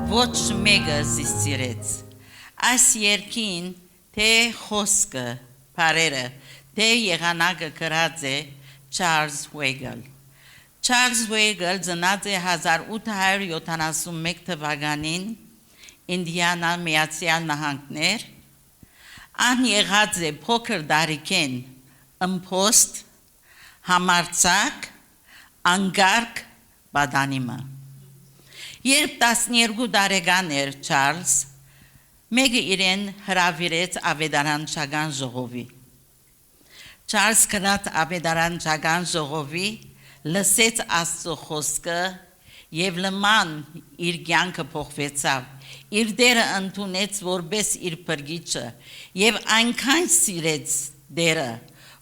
ոչ մեկը զիսիրեց։ Այս երկին թե խոսքը, բարերը, թե եղանակը գրած է Չարլզ Վեգել։ Չարլզ Վեգել ծնած է 1871 թվականին Ինդիանա Միացյալ Նահանգներ, ան եղած է փոքր դարիքեն ըմփոստ, համարձակ, անգարկ բադանիմը։ Երբ 12 տարեկան էր Չարլզ, մեկը իրեն հրավիրեց ավետարանչական ժողովի։ Չարլզ գնաց ավետարանչական ժողովի, լսեց Աստծո խոսքը եւ լման իր կյանքը փոխվեցավ։ Իր դերը ընդունեց որպես իր փրկիչը եւ այնքան սիրեց դերը,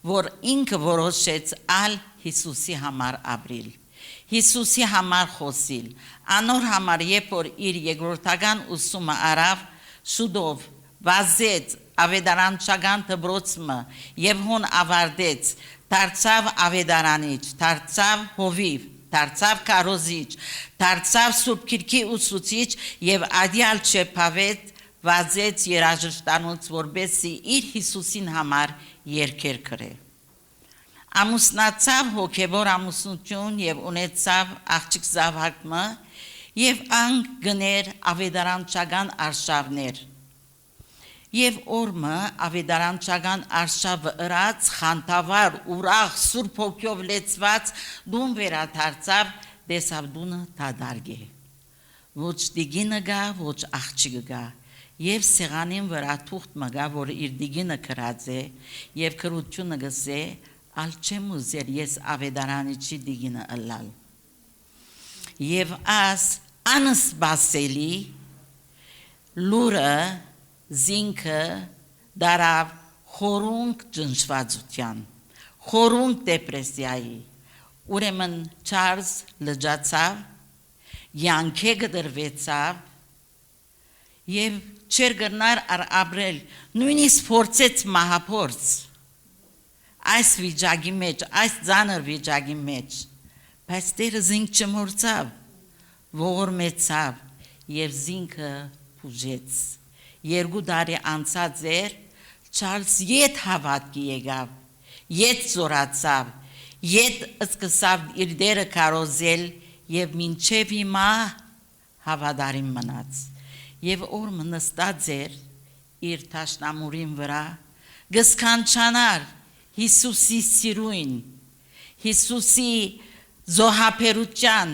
որ ինքը որոշեց ալ Հիսուսի համար ապրիլ։ Հիսուսի համար խոսիլ։ Անոր համար երբ որ իր երկրորդական ուսումը արավ, շուտով վազեց ավետարանչական դպրոցը եւ հոն ավարտեց, դարձավ ավետարանիչ, դարձավ հովիվ, դարձավ քարոզիչ, դարձավ Սուրբ Գիրքի ուսուցիչ եւ ադիալ չեփավետ վազեց երաժշտանոց որբեսի իր Հիսուսին համար երգեր գրե։ Ամուսնացավ հոգևոր ամուսնություն եւ ունեցավ աղջիկ զավակը եւ ան գներ ավետարանչական արշավներ։ Եվ օրմը ավետարանչական արշավը ըրած խանդավար ուրախ Սուրբ Հոգով լեցված դուն վերադարձավ դեսավ դունը դադարգե։ Ոչ դիգինը գա, ոչ աղջիկը գա։ Եվ սեղանին վրա թուղթ մգա, որ իր դիգինը գրած է եւ քրությունը գսե ալ չեմ ուզեր ես ավետարանիչի դիգինը ըլլալ։ Եվ աս անսպասելի լուրը զինքը դարավ խորունկ ջնջվածության, խորունկ դեպրեսիայի, ուրեմն Չարլզ լջացավ, յանքե գդրվեցավ և չեր գրնար ապրել, նույնիսկ փորձեց մահափորձ, այս վիճակի մեջ, այս ծանր վիճակի մեջ, բայց Տերը զինք չմորցավ, ողորմեցավ և զինքը բուժեց։ 2 տարի անցած էր, Չարլզ ետ հավատքի եկավ, ետ զորացավ, ետ սկսավ իր դերը քարոզել եւ մինչեւ հիմա հավատարիմ մնաց։ Եվ օրը նստած էր իր տաշնամուրին վրա, գսկանչանար Հիսուսի սիրույն, Հիսուսի զոհապերության,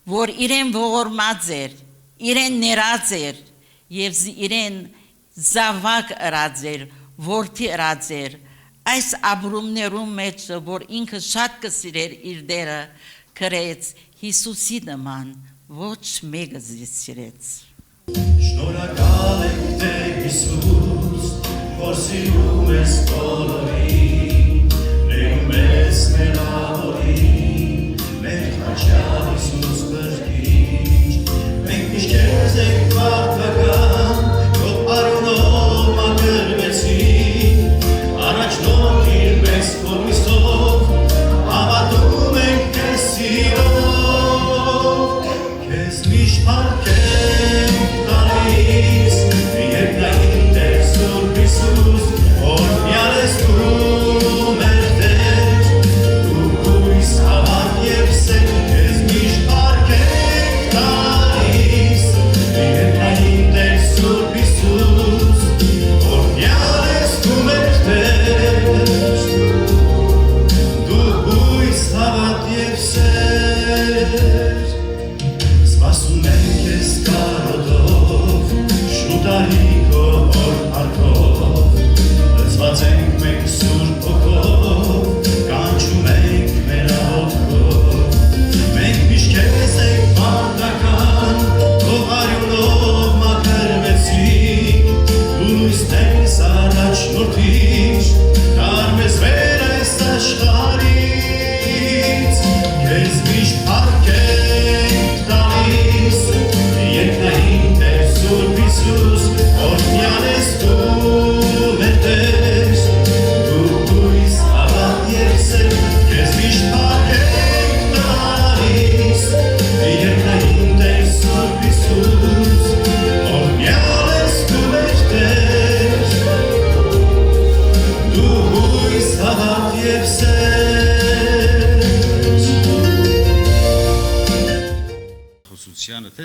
որ իրեն ողորմած էր, իրեն ներած էր եւ իրեն զավակ ըրած էր, որդի ըրած էր, այս ապրումներում մեջ, որ ինքը շատ կսիրեր իր դերը, գրեց Հիսուսի նման, ոչ մեկը սիրեց։ Շնորհակալ ենք Տեր Հիսուս, որ սիրում ես բոլորին, ներում ես մեր ահորին, մեր հաճար Հիսուս բրկիչ, մենք միշտ քեզ ենք վարդական, քո արյունով մաքրվեցինք, առաջնորդիր մեզ քո լույսով, հավատում ենք քեզ սիրով, քեզ միշտ փառքենք տալիս, երկնային Տեր Սուրբ Հիսուս, օրհնյալ ես դու մեր Տեր, դու հույս, հավատ և սեր, քեզ միշտ փառքենք տալիս, երկնային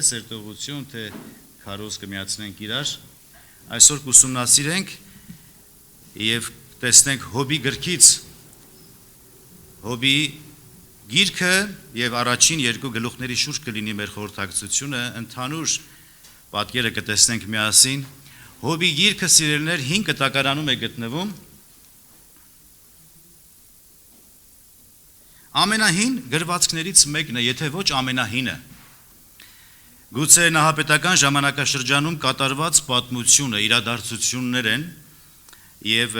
թե սերտողություն, թե քարոզ կմիացնենք իրար, այսօր կուսումնասիրենք եւ տեսնենք Հոբի գրքից Հոբի գիրքը եւ առաջին երկու գլուխների շուրջ կլինի մեր խորհրդակցությունը, ընդհանուր պատկերը կտեսնենք միասին։ Հոբի գիրքը սիրելիներ 5 կտակարանում է գտնվում։ Ամենահին գրվածքներից մեկն է, եթե ոչ ամենահինը։ Գուցե նահապետական ժամանակաշրջանում կատարված պատմությունը, իրադարձություններ են եւ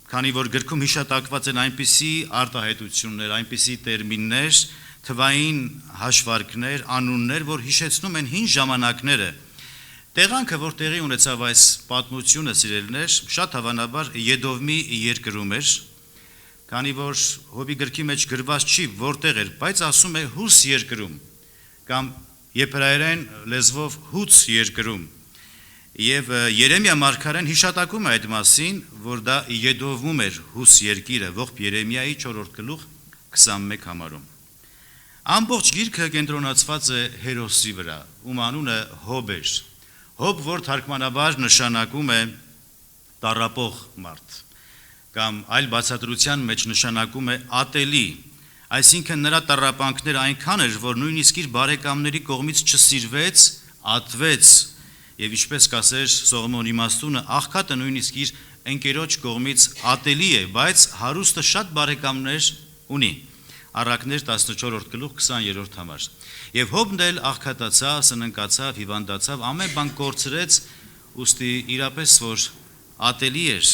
քանի որ գրքում հիշատակված են այնպիսի արտահայտություններ, այնպիսի տերմիններ, թվային հաշվարկներ, անուններ, որ հիշեցնում են հին ժամանակները։ Տեղանքը, որ տեղի ունեցավ այս պատմությունը, սիրելիներ, շատ հավանաբար Եդովմի երկրում էր, քանի որ Հոբի գրքի մեջ գրված չի որտեղ էր, բայց ասում է Հուս երկրում կամ եբրայերեն լեզվով Հուց երկրում։ Եվ Երեմիա մարգարեն հիշատակում է այդ մասին, որ դա Եդովում էր Հուս երկիրը, ողբ Երեմիայի 4-րդ գլուխ 21 համարում։ Ամբողջ գիրքը կենտրոնացված է հերոսի վրա, ում անունը Հոբ էր։ Հոբ, որ թարգմանաբար նշանակում է տառապող մարդ, կամ այլ բացատրության մեջ նշանակում է ատելի, այսինքն նրա տառապանքները այնքան էր, որ նույնիսկ իր բարեկամների կողմից չսիրվեց, ատվեց, եւ ինչպես կասեր Սողոմոն իմաստունը, աղքատը նույնիսկ իր ընկերոջ կողմից ատելի է, բայց հարուստը շատ բարեկամներ ունի։ Առակներ 14-րդ գլուխ 20-րդ համար։ Եվ Հոբն էլ աղքատացավ, սննկացավ, հիվանդացավ, ամեն բան կորցրեց, ուստի իրապես որ ատելի էր։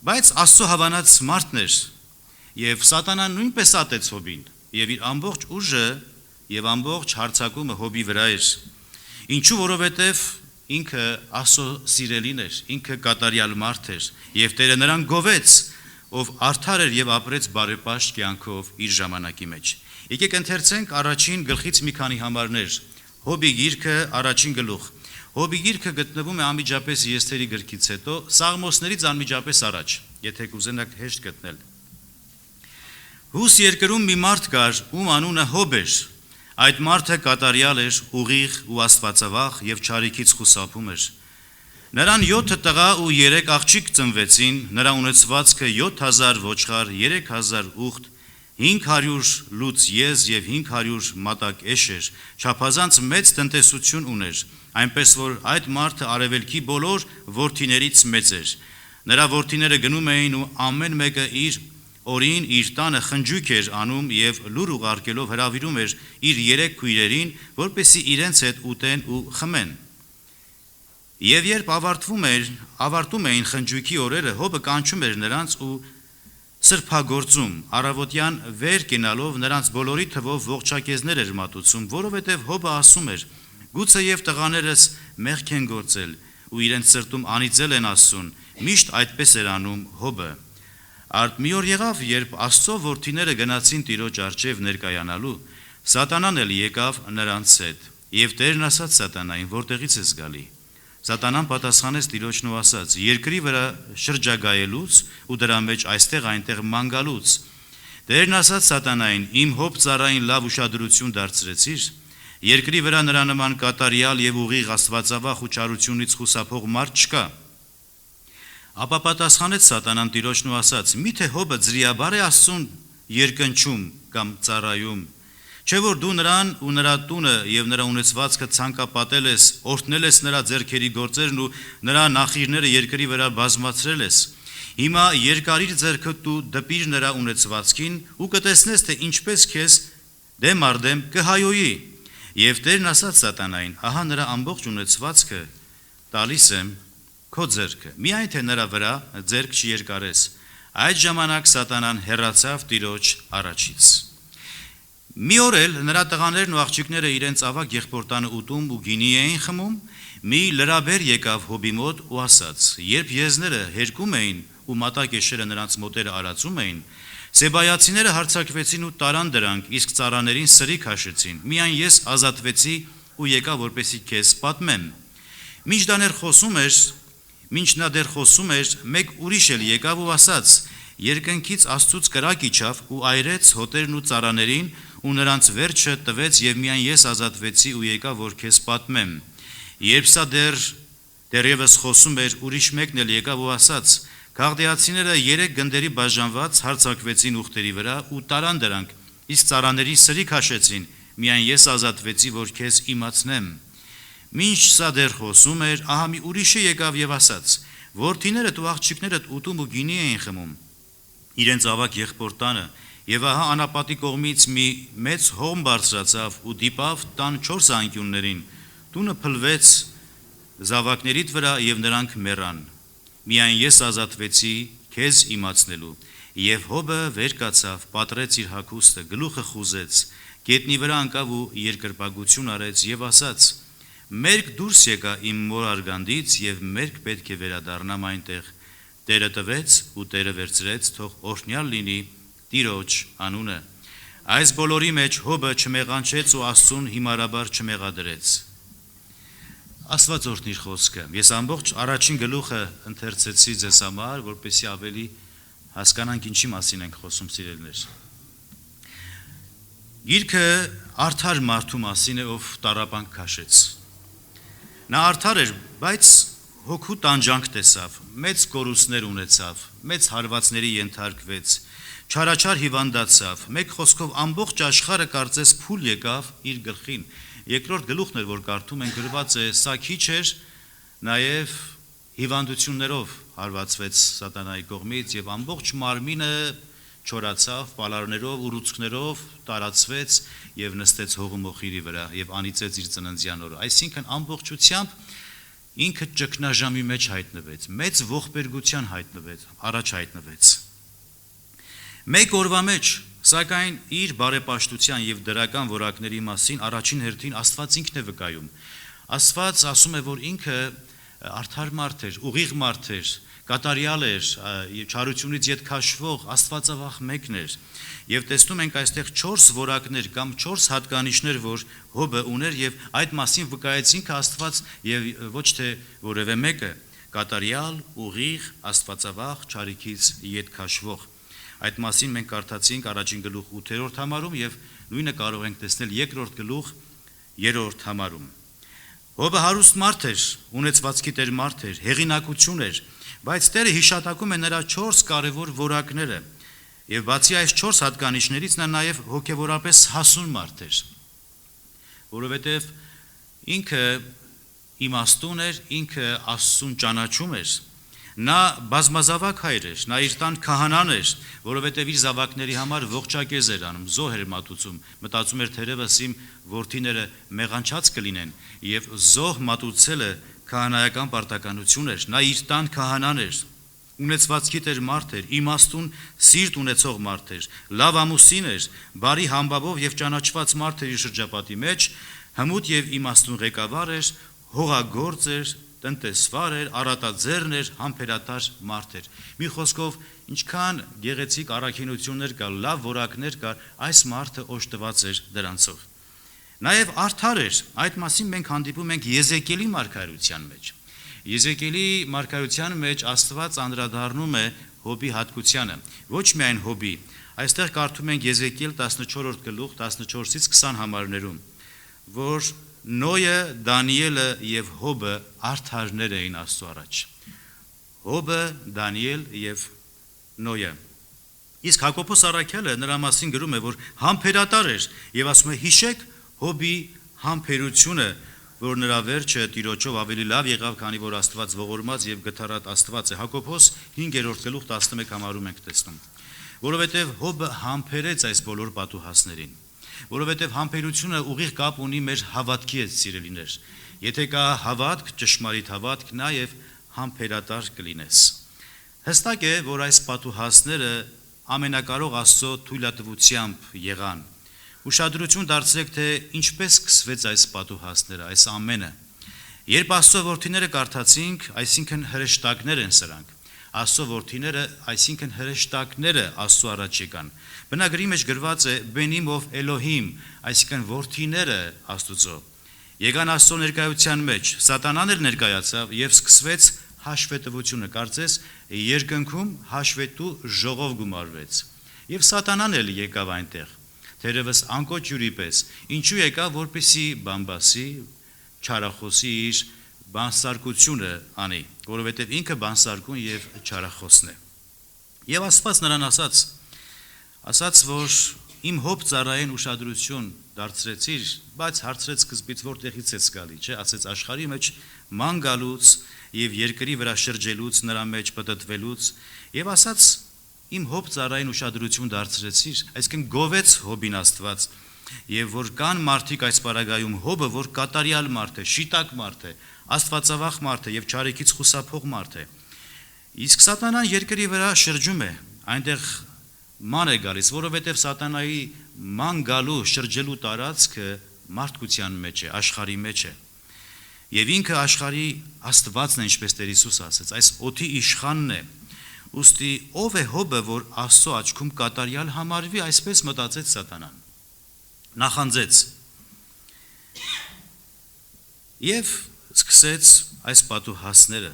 Բայց Աստծո հավանած մարդն էր, եւ Սատանան նույնպես ատեց Հոբին, եւ իր ամբողջ ուժը եւ ամբողջ հարձակումը Հոբի վրա էր։ Ինչու, որովհետև ինքը Աստծո սիրելին էր, ինքը կատարյալ մարդ էր, եւ Տերը նրան գովեց, ով արդար էր եւ ապրեց բարեպաշտ կյանքով իր ժամանակի մեջ։ Եկեք ընթերցենք առաջին գլխից մի քանի համարներ։ Հոբի գիրքը առաջին գլուխ։ Հոբի գիրքը գտնվում է անմիջապես Եսթերի գրքից հետո, Սաղմոսներից անմիջապես առաջ, եթե կուզենաք հեշտ գտնել։ Հուս երկրում մի մարդ կար, ում անունը Հոբ էր։ Այդ մարդը կատարյալ էր, ուղիղ ու աստվածավախ եւ չարիքից խուսափում էր։ Նրան 7 տղա ու 3 աղջիկ ծնվեցին, նրա ունեցվածքը 7000 ոչխար, 3000 ուղտ, 500 լուծ եզ եւ 500 մատակ էշ էր, չափազանց մեծ տնտեսություն ուներ, այնպես որ այդ մարդը արևելքի բոլոր որդիներից մեծ էր։ Նրա որդիները գնում էին ու ամեն մեկը իր օրին իր տանը խնջույք էր անում եւ լուր ուղարկելով հրավիրում էր իր 3 քույրերին, որպեսզի իրենց հետ ուտեն ու խմեն։ Եվ երբ ավարտում էին խնջույքի օրերը, Հոբը կանչում էր նրանց ու սրբագործում, առավոտյան վեր կենալով նրանց բոլորի թվով ողջակեզներ էր մատուցում, որովհետև Հոբը ասում էր. «Գուցե եւ տղաներս մեղք են գործել ու իրենց սրտում անիծել են Աստծուն»։ Միշտ այդպես էր անում Հոբը։ Արդ մի օր եղավ, երբ Աստծո որդիները գնացին Տիրոջ առջև ներկայանալու, Սատանան էլ եկավ նրանց հետ, եւ Տերն ասաց Սատանային. «Որտեղից ես գալի»։ Սատանան պատասխանեց Տիրոջն ու ասաց. «Երկրի վրա շրջագայելուց ու դրա մեջ այստեղ այնտեղ մանգալուց»։ Տերն ասաց Սատանային. «Իմ Հոբ ծառային լավ ուշադրություն դարձրեցիր, երկրի վրա նրա նման կատարյալ եւ ուղիղ աստվածավախ ու չարությունից խուսափող մարդ չկա»։ Ապա պատասխանեց Սատանան Տիրոջն ու ասաց. «Միթե Հոբը ձրիաբար է Աստծուն երկնչում կամ ծառայում, չէ որ դու նրան ու նրա տունը եւ նրա ունեցվածքը ցանկապատել ես, օրհնել ես նրա ձեռքերի գործերն ու նրա նախիրները երկրի վրա բազմացրել ես։ Հիմա երկարիր ձեռքդ ու դպիր նրա ունեցվածքին ու կտեսնես, թե ինչպես քեզ դեմ առ դեմ կհայոյի»։ Եվ Տերն ասաց Սատանային. «Ահա նրա ամբողջ ունեցվածքը տալիս եմ քո ձեռքը, միայն թե նրա վրա ձեռք չերկարես»։ Այդ ժամանակ Սատանան հեռացավ Տիրոջ առաջից։ Մի օր էլ նրա տղաներն ու աղջիկները իրենց ավագ եղբորտանը ուտում ու գինի էին խմում, մի լրաբեր եկավ Հոբի մոտ ու ասաց. «Երբ եզները հերկում էին ու մատակեշերը նրանց մոտերը արածում էին, Սեբայացիները հարձակվեցին ու տարան դրանք, իսկ ծառաներին սրի քաշեցին, միայն ես ազատվեցի ու եկա, որպեսզի քեզ պատմեմ»։ Մինչ նա դեռ խոսում էր, մեկ ուրիշ էլ եկավ ու ասաց. «Երկնքից Աստծուց կրակ իջավ ու այրեց հոտերն ու ծառաներին ու նրանց վերջը տվեց եւ միայն ես ազատվեցի ու եկա որ քեզ պատմեմ։ Երբ սա դեռևս խոսում էր, ուրիշ մեկն էլ եկավ ու ասաց. Քաղդեացիները 3 գնդերի բաժանված հարձակվեցին ուխտերի վրա ու տարան դրանք, իսկ ծառաների սրի քաշեցին, միայն ես ազատվեցի որ քեզ իմացնեմ։ Մինչ սա դեռ խոսում էր, ահա մի ուրիշը եկավ եւ ասաց. Որդիներդ ու աղջիկներդ ուտում ու գինի էին խմում իրենց ավակ եղբոր տանը, եւ ահա անապատի կողմից մի մեծ հոմ բարձրացավ ու դիպավ տան 4 անկյուններին, տունը փլվեց զավակներիդ վրա եւ նրանք մեռան։ Միայն ես ազատվեցի քեզ իմացնելու, եւ հոբը վեր կացավ, պատրեց իր հագուստը, գլուխը խուզեց, գետնի վրա անկավ ու երկրպագություն արեց եւ ասաց. Մերկ դուրս եկա իմ մոր արգանդից եւ մերկ պետք է վերադառնամ այնտեղ։ Տերը տվեց ու Տերը վերցրեց, թող օրհնյալ լինի Տիրոջ անունը։ Այս բոլորի մեջ հոբը չմեղանչեց ու Աստծուն հիմարաբար չմեղադրեց։ Աստված օրհնի իր խոսքը։ Ես ամբողջ առաջին գլուխը ընթերցեցի ձեզ համար, որպեսզի ավելի հասկանանք ինչի մասին ենք խոսում, սիրելիներ։ Գիրքը արդար մարդու մասին է, ով տառապանք քաշեց։ Նա արդար էր, բայց հոգու տանջանք տեսավ, մեծ կորուստներ ունեցավ, մեծ հարվածների ենթարկվեց, չարաչար հիվանդացավ, մեկ խոսքով ամբողջ աշխարհը կարծես փուլ եկավ իր գլխին։ Երկրորդ գլուխն էր, որ կարդում ենք, գրված է, սա քիչ էր, նաև հիվանդություններով հարվածվեց սատանայի կողմից եւ ամբողջ մարմինը չորացավ, պալարներով, ուռուցքներով տարածվեց եւ նստեց հողու մոխիրի վրա եւ անիծեց իր ծննդյան օրը։ Այսինքն ամբողջությամբ ինքը ճգնաժամի մեջ հայտնվեց, մեծ ողբերգության առաջ հայտնվեց։ Մեկ օրվա մեջ, սակայն իր բարեպաշտության եւ դրական որակների մասին առաջին հերթին Աստված ինքն է վկայում։ Աստված ասում է, որ ինքը արդար մարդ էր, ուղիղ մարդ էր, կատարյալ էր, չարությունից ետ քաշվող Աստվածավախ մեկն էր։ Եվ տեսնում ենք այստեղ 4 որակներ կամ 4 հատկանիշներ, որ հոբը ուներ եւ այդ մասին վկայեց ինքը Աստված եւ ոչ թե որևէ մեկը, կատարյալ, ուղիղ, Աստվածավախ, չարիքից ետ քաշվող։ Այդ մասին մենք կարդացինք առաջին գլուխ 8-րդ համարում եւ նույնը կարող ենք տեսնել երկրորդ գլուխ 3-րդ համարում։ Հոբը հարուստ մարդ էր, ունեցվածքի տեր մարդ էր, հեղինակություն էր, բայց Տերը հիշատակում է նրա 4 կարևոր որակները։ Եվ բացի այս 4 հատկանիշներից նա նաև հոգևորապես հասուն մարդ էր, որովհետև ինքը իմաստուն էր, ինքը Աստծուն ճանաչում էր, նա բազմազավակ հայր էր, նա իր տան քահանան էր, որովհետև իր զավակների համար ողջակեզ էր անում, զոհ էր մատուցում, մտածում էր թերևս իմ որդիները մեղանչած կլինեն, եւ զոհ մատուցելը քահանայական պարտականություն էր, նա իր տան քահանան էր, ունեցվածքի տեր մարդ էր, իմաստուն սիրտ ունեցող մարդ էր, լավ ամուսին էր, բարի համբավով եւ ճանաչված մարդ էր իր շրջապատի մեջ, հմուտ եւ իմաստուն ղեկավար էր, հողագործ էր, տնտեսվար էր, առատաձեռն էր, համբերատար մարդ էր։ Մի խոսքով, ինչքան գեղեցիկ առաքինություններ կար, լավ որակներ կար, այս մարդը օժտված էր դրանցով։ Նաև արդար էր, այդ մասին մենք հանդիպում ենք Եզեկիելի մարգարեության մեջ։ Եզեկիելի մարգարեության մեջ Աստված անդրադառնում է Հոբի հատկությանը, ոչ միայն Հոբի, այստեղ կարդում ենք Եզեկիել 14-րդ գլուխ 14-ից 20 համարներում, որ Նոյը, Դանիելը եւ Հոբը արդարներ էին Աստծո առաջ։ Հոբը, Դանիել եւ Նոյը։ Իսկ Հակոբոս առաքյալը նրա մասին գրում է, որ համբերատար էր եւ ասում է հիշեք Հոբի համբերությունը, որ նրա վերջը Տիրոջով ավելի լավ եղավ, քանի որ Աստված ողորմած եւ գթառատ Աստված է։ Հակոբոս 5-րդ գլուխ 11 համարում ենք տեսնում, որովհետեւ Հոբը համբերեց այս բոլոր պատուհասներին, որովհետեւ համբերությունը ուղիղ կապ ունի մեր հավատքի հետ, սիրելիներ։ Եթե կա հավատք, ճշմարիտ հավատք, նաեւ համբերատար կլինես։ Հստակ է, որ այս պատուհասները ամենակարող Աստծո թույլատվությամբ եղան։ Ուշադրություն դարձրեք, թե ինչպես սկսվեց այս պատուհասները, այս ամենը։ Երբ Աստծո որդիները կարդացինք, այսինքն հրեշտակներ են սրանք։ Աստծո որդիները, այսինքն հրեշտակները Աստծո առաջ եկան։ Բնագրի մեջ գրված է Բենիմով Էլոհիմ, այսինքն որդիները Աստծո։ Եկան Աստծո ներկայության մեջ, Սատանան էլ ներկայացավ եւ սկսվեց հաշվետվությունը, կարծես երկնքում հաշվետու ժողով գումարվեց։ Եվ Սատանան էլ եկավ այնտեղ։ թերևս անկոչ յուրի պես, ինչու եկավ, որպեսի բամբասի, չարախոսի իր բանսարկությունը անի, որովհետև ինքը բանսարկուն եւ չարախոսն է։ Եվ Աստված նրան ասաց, որ իմ հոբ ծառային ուշադրություն դարձրեցիր, բայց հարցրեց սկզբից որտեղից ես գալի, չէ, ասեց աշխարհի մեջ ման գալուց եւ երկրի վրա շրջելուց, նրա մեջ պտտվելուց, եւ ասաց իմ հոբ ծառային ուշադրություն դարձրեցիր, այսինքն գովեց հոբին Աստված, եւ որ կան մարդիկ այս պարագայում հոբը, որ կատարյալ մարդ է, շիտակ մարդ է, Աստվածավախ մարդ է եւ չարիքից խուսափող մարդ է։ Իսկ սատանան երկրի վրա շրջում է, այնտեղ ման է գալիս, որովհետև սատանայի ման գալու շրջելու տարածքը մարդկության մեջ է, աշխարհի մեջ է։ Եվ ինքը աշխարհի Աստվածն է, ինչպես Տեր Հիսուս ասաց, այս օդի իշխանն է։ Ուստի ով է հոբը, որ Աստծո աչքում կատարյալ համարվի, այսպես մտածեց սատանան։ Նախանձեց։ Եվ սկսեց այս պատուհասները։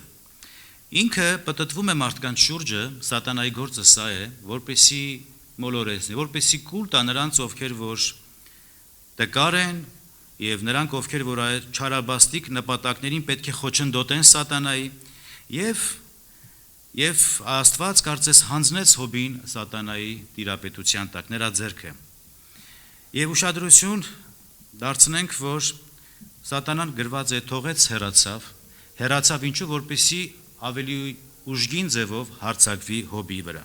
Ինքը պտտվում է մարդկանց շուրջը, սատանայի գործը սա է, որպեսի մոլորեցնի, որպեսի կուլ տա նրանց, ովքեր որ տկար են, եւ նրանք, ովքեր որ չարաբաստիկ նպատակներին պետք է խոչընդոտեն սատանայի, եւ Աստված կարծես հանձնեց հոբին սատանայի տիրապետության տակ, նրա ձեռքը։ Եվ ուշադրություն դարձնենք, որ սատանան գրված է թողեց հեռացավ ինչու, որպեսի ավելի ուժգին ձևով հարձակվի հոբի վրա։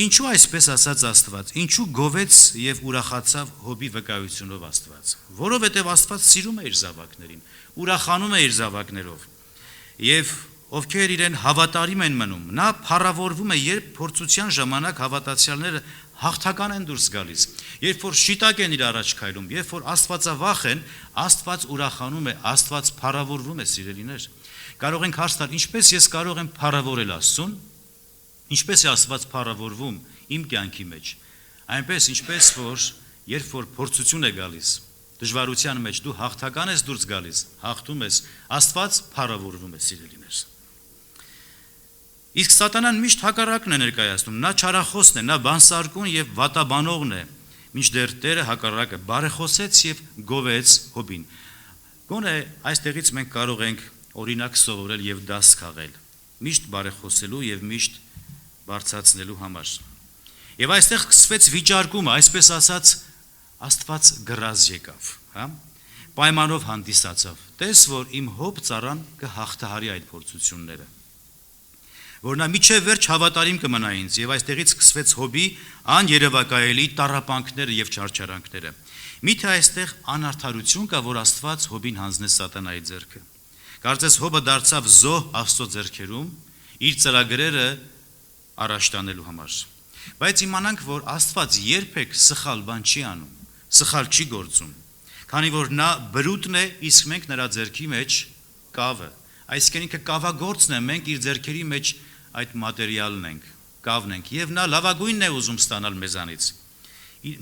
Ինչու այսպես ասաց Աստված, ինչու գովեց եւ ուրախացավ հոբի վկայությունով Աստված, որովհետեւ Աստված սիրում է իր զավակներին, ուրախանում է իր զավակներով։ Եվ ովքեր իրեն հավատարիմ են մնում, նա փառավորվում է, երբ փորձության ժամանակ հավատացյալները հաղթական են դուրս գալիս, երբ որ շիտակ են իր առաջ քայլում, երբ որ Աստվածավախ են, Աստված ուրախանում է, Աստված փառավորվում է, սիրելիներ։ Կարող ենք հարց տալ, ինչպես ես կարող եմ փառավորել Աստծուն, ինչպես է Աստված փառավորվում իմ կյանքի մեջ, այնպես ինչպես որ երբ որ փորձություն է գալիս, դժվարության մեջ դու հաղթական ես դուրս գալիս, հաղթում ես, Աստված փառավորվում է, սիրելիներ։ Իսկ սատանան միշտ հակառակն է ներկայացնում, նա չարախոսն է, նա բանսարկուն եւ վատաբանողն է, մինչդեռ Տերը հակառակը բարեխոսեց եւ գովեց հոբին։ Գոնե այստեղից մենք կարող ենք օրինակ սովորել եւ դաս քաղել, միշտ բարեխոսելու եւ միշտ բարձրացնելու համար։ Եվ այստեղ սկսվեց վիճարկումը, այսպես ասած, Աստված գրած եկավ, հա? Պայմանով հանդիսացավ։ Տես, որ իմ հոբ ծառան կհաղթահարի այդ փորձությունները։ Որ նա միջև վերջ հավատարիմ կմնա ինձ, եւ այստեղից սկսվեց հոբի աներևակայելի տառապանքները եւ չարչարանքները։ Միթե այստեղ անարդարություն կա, որ Աստված հոբին հանձնեց սատանայի ձեռքը։ Կարծես հոբը դարձավ զոհ Աստծո ձեռքերում իր ծրագրերը առաջ տանելու համար։ Բայց իմանանք, որ Աստված երբեք սխալ բան չի անում, սխալ չի գործում, քանի որ նա բրուտն է, իսկ մենք նրա ձեռքի մեջ կավը։ Այսինքն ինքը կավագործն է, մենք իր ձեռքերի մեջ այդ մատերիալն ենք, կավն ենք, եւ նա լավագույնն է ուզում ստանալ մեզանից։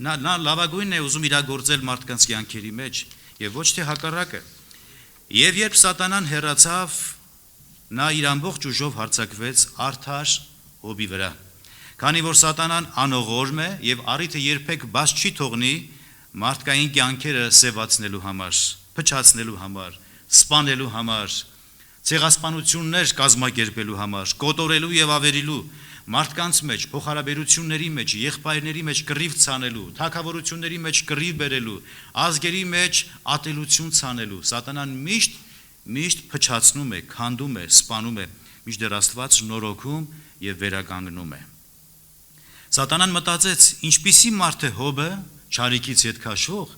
Նա լավագույնն է ուզում իրագործել մարդկանց կյանքերի մեջ եւ ոչ թե հակառակը։ Եվ երբ սատանան հեռացավ, նա իր ամբողջ ուժով հարձակվեց արդար հոբի վրա։ Քանի որ սատանան անողորմ է եւ առիթը երբեք բաց չի թողնի մարդկային կյանքերը սևացնելու համար, փչացնելու համար, սպանելու համար, ցեղասպանություններ կազմակերպելու համար, կոտորելու եւ ավերելու, մարդկանց մեջ, փոխհարաբերությունների մեջ, եղբայրների մեջ կռիվ ցանելու, թագավորությունների մեջ կռիվ բերելու, ազգերի մեջ ատելություն ցանելու։ Սատանան միշտ փչացնում է, քանդում է, սպանում է, մինչդեռ Աստված շնորհոքում եւ վերականգնում է։ Սատանան մտածեց, ինչպիսի մարդ է հոբը, չարիքից հետ քաշվող,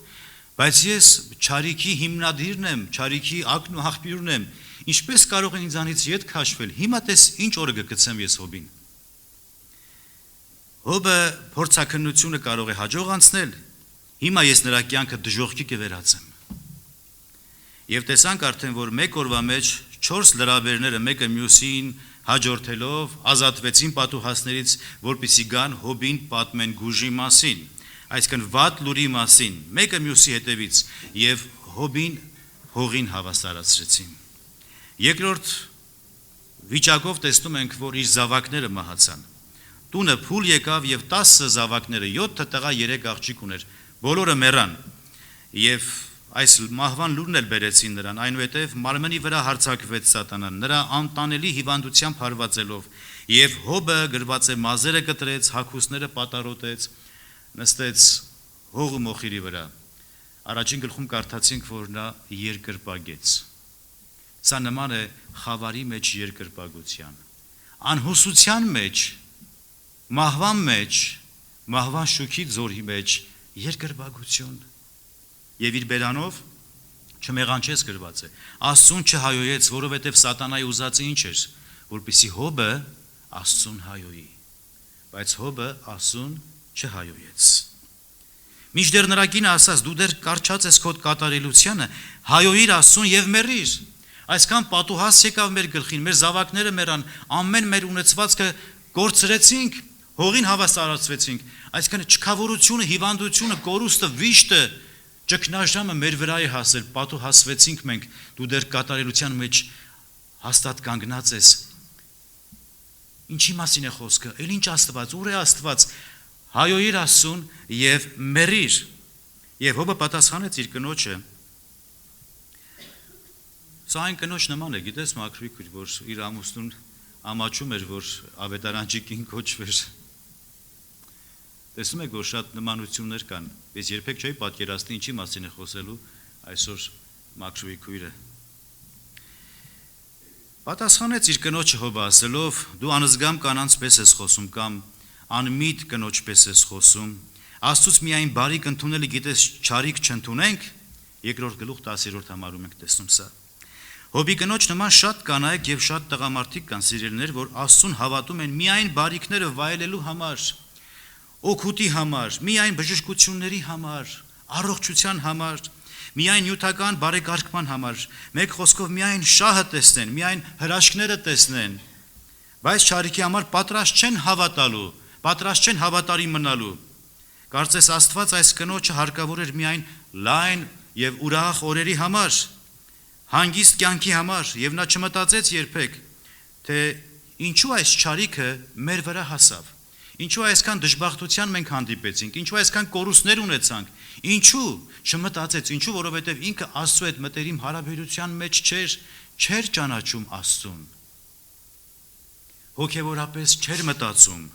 բայց ես չարիքի հիմնադիրն եմ, չարիքի ակն ու աղբյուրն եմ, ինչպես կարող են ինձանից հետ քաշվել, հիմա տես ինչ օրը կգցեմ ես հոբին։ Հոբը փորձաքննությունը կարող է հաջող անցնել, հիմա ես նրա կյանքը դժոխքի կվերածեմ։ Եվ տեսանք արդեն, որ մեկ օրվա մեջ 4 լրաբերները մեկը մյուսին հաջորդելով ազատվեցին պատուհասներից, որպեսզի գան հոբին պատմեն գուժի մասին, այսինքն վատ լուրի մասին, մեկը մյուսի հետևից, եւ հոբին հողին հավասարացրեցին։ Երկրորդ վիճակով տեսնում ենք, որ իր զավակները մահացան։ տունը փուլ եկավ եւ 10 զավակները 7 տղա 3 աղջիկ ուներ, բոլորը մեռան եւ այս մահվան լուրն էլ բերեցին նրան, այնուհետև մարմնի վրա հարձակվեց սատանան, նրա անտանելի հիվանդությամբ հարվածելով, եւ հոբը գրված է մազերը կտրեց, հագուստները պատառոտեց, նստեց հողը մոխիրի վրա։ Առաջին գլխում կարդացինք, որ նա երկրպագեց։ Սա նման է խավարի մեջ երկրպագության, անհուսության մեջ, մահվան մեջ, մահվան շուքի ձորի մեջ երկրպագություն։ Եվ իր բերանով չմեղանչեց գրված է, Աստծուն չհայոյեց, որովհետև սատանայի ուզածը ինչ էր, որպեսզի հոբը Աստծուն հայոյի, բայց հոբը Աստծուն չհայոյեց։ Մինչդեռ նրա կինը ասաց, դու դեռ կարճած ես քո կատարելությանը, հայոյիր Աստծուն եւ մեռիր։ Այսքան պատուհաս եկավ մեր գլխին, մեր զավակները մեռան, ամեն մեր ունեցվածքը կորցրեցինք, հողին հավասարացվեցինք, այսինքն չքավորությունը, հիվանդությունը, կորուստը, վիշտը, ճգնաժամը մեր վրա է հասել, պատուհասվեցինք մենք, դու դեռ կատարելության մեջ հաստատ կանգնած ես։ Ինչի մասին է խոսքը, էլ ինչ Աստված, ուր է Աստված, հայոյիր Աստծուն եւ մեռիր։ Եվ Հոբը պատասխանեց իր կնոջը, սա այն կնոջ նման է, գիտես Մաքրվիկ, որ իր ամուսնուն ամաչում էր, որ ավետարանջիկին կոչվեր։ Տեսնում եք, որ շատ նմանություններ կան, ես երբեք չէի պատկերացնի ինչի մասին է խոսելու այսօր Մաքրվի քույրը։ Պատասխանեց իր կնոջը Հոբը ասելով, դու անզգամ կանանց պես ես խոսում կամ անմիտ կնոջ պես ես խոսում, Աստծուց միայն բարիք ընդունելի գիտես չարիք չընդունենք, 2-րդ գլուխ 10-րդ համարում ենք տեսնում սա։ Հոբի կնոջ նման շատ կանայք եւ շատ տղամարդիկ կան սիրելիներ, որ Աստծուն հավատում են միայն բարիքները վայելելու համար, օգուտի համար, միայն բժշկությունների համար, առողջության համար, միայն նյութական բարեկարգման համար, մեկ խոսքով միայն շահը տեսնեն, միայն հրաշքները տեսնեն, բայց չարիքի համար պատրաստ չեն հավատալու, պատրաստ չեն հավատարիմ մնալու։ Կարծես Աստված այս կնոջը հարկավոր էր միայն լայն եւ ուրախ օրերի համար, հանգիստ կյանքի համար, եւ նա չմտածեց երբեք, թե ինչու այս չարիքը մեր վրա հասավ, ինչու այսքան դժբախտության մենք հանդիպեցինք, ինչու այսքան կորուստներ ունեցանք, ինչու չմտածեց, ինչու, որովհետեւ ինքը Աստծո հետ մտերիմ հարաբերության մեջ չէր ճանաչում Աստծուն, հոգեվորապես չէր մտածում,